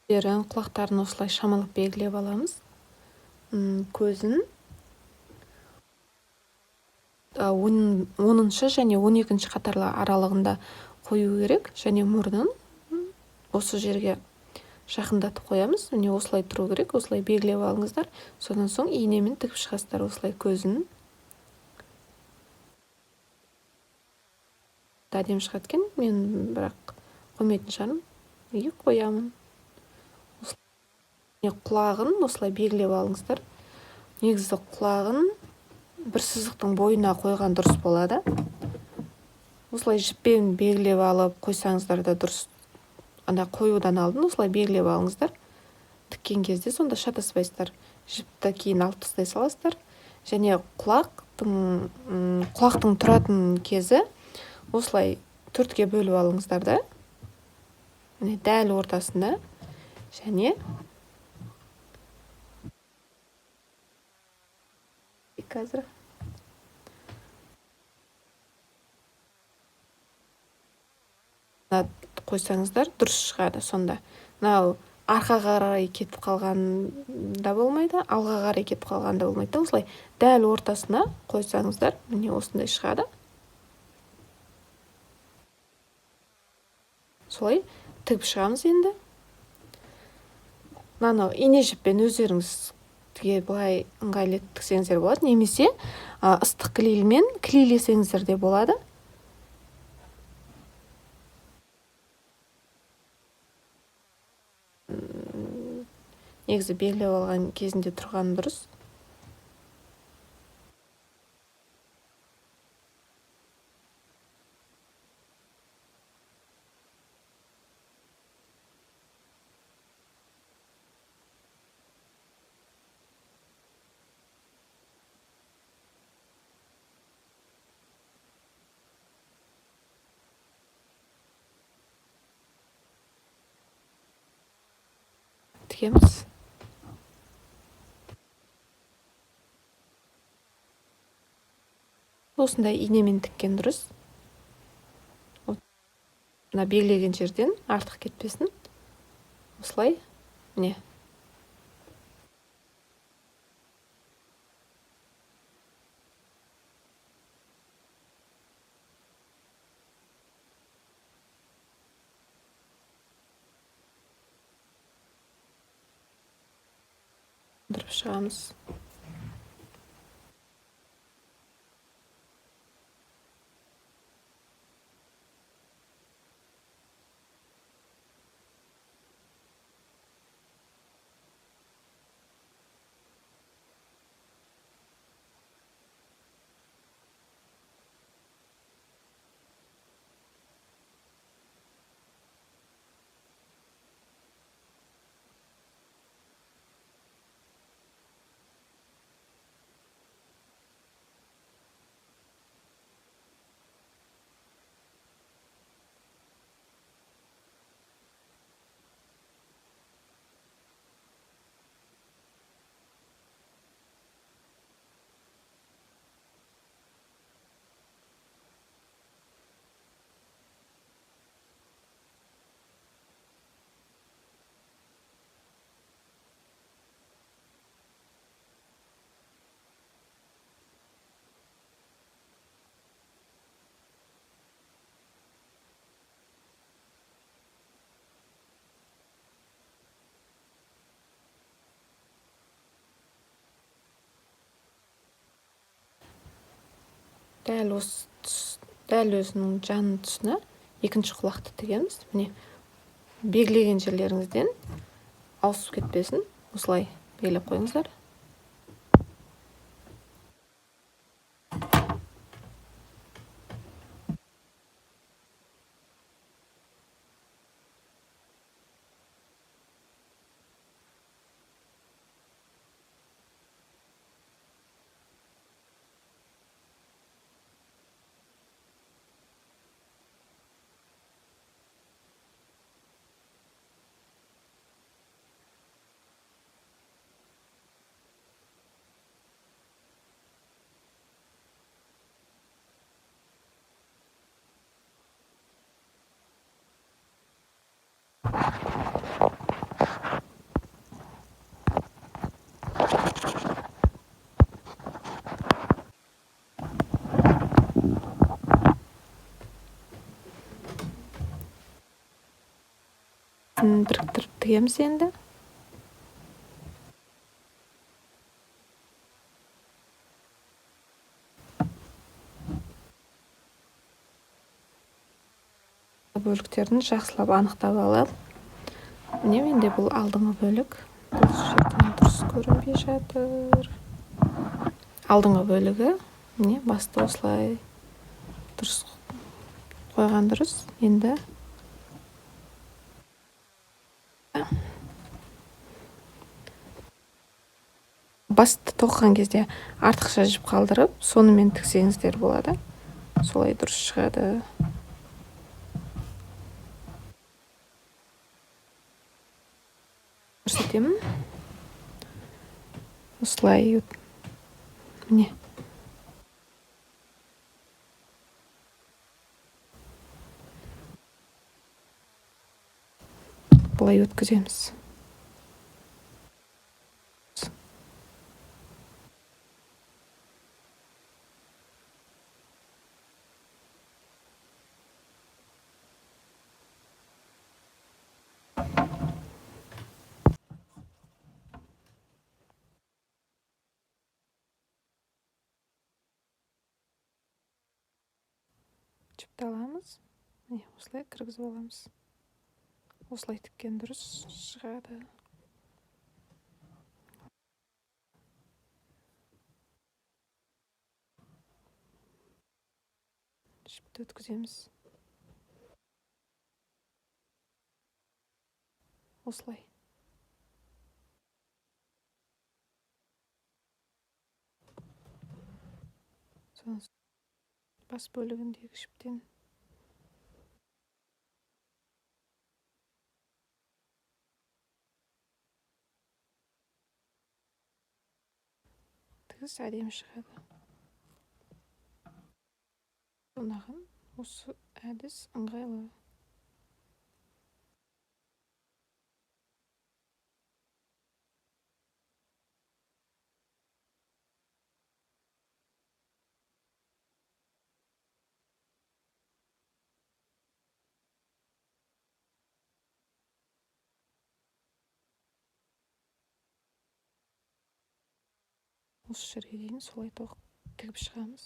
жерін, құлақтарын осылай шамалап белгілеп аламыз. Көзін 10-шы және 12-ші қатарлы аралығында қою керек, және мұрнын осы жерге жақындатып қоямыз. Міне осылай тұру керек, осылай белгілеп алыңыздар. Содан соң инемен тігіп шығасыздар осылай көзін. Әдемі шығады екен, мен бірақ қоймайтын шығармын. Неге қоямын? Құлағын осылай белгілеп алыңыздар. Негізі құлағын бір сызықтың бойына қойған дұрыс болады. Осылай жіппен белгілеп алып қойсаңыздар да дұрыс. Ана қоюдан алдын осылай белгілеп алыңыздар. Тіккен кезде сонда шатаспайсыздар. Жіпті кейін алып тастай саласыздар. Және құлақтың тұратын кезі осылай 4-ке бөліп алыңыздар да. Міне дәл ортасында. Және қазір қойсаңыздар дұрыс шығады сонда. Мынау арқаға қарай кетіп қалған да болмайды, алға қарай кетіп қалған да болмайды. Осылай дәл ортасына қойсаңыздар, міне осындай шығады. Солай тігіп шығамыз енді. Мынаны ине жіппен өздеріңізге былай ыңғайлы тіксеңіздер болады, немесе ыстық клеймен клейлесеңіздер де болады. Негізі белгілеп алған кезінде тұрған дұрыс. Тігеміз. Осындай инемен тіккен дұрыс. Мына белгілеген жерден артық кетпесін. Осылай, міне. Дұрып шығамыз. Дәл өзінің жанын тұсына екінші құлақты тігеміз. Міне белгілеген жерлеріңізден ауысып кетпесін. Осылай белгілеп қойыңыздар. бәрін біріктіріп тігеміз енді. Бөліктерін жақсылап анықтап алып, міне менде бұл алдыңғы бөлік. Бұл жерден дұрыс көрінбей жатыр. Алдыңғы бөлігі, міне басты осылай дұрыс қойған дұрыс. Енді басты тоқыған кезде артықша жіп қалдырып, сонымен тіксеңіздер болады. Солай дұрыс шығады. Көрсетемін. Осылай, міне. Бұлай өткіземіз. Жіпті аламыз. Міне осылай кіргізіп аламыз. Осылай тіккен дұрыс шығады. Жіпті өткіземіз. Осылай. Бас бөлігіндегі жіптен тігіс әдемі шығады. Ұнаған осы әдіс ыңғайлы. Осы жерге дейін солай тігіп шығамыз.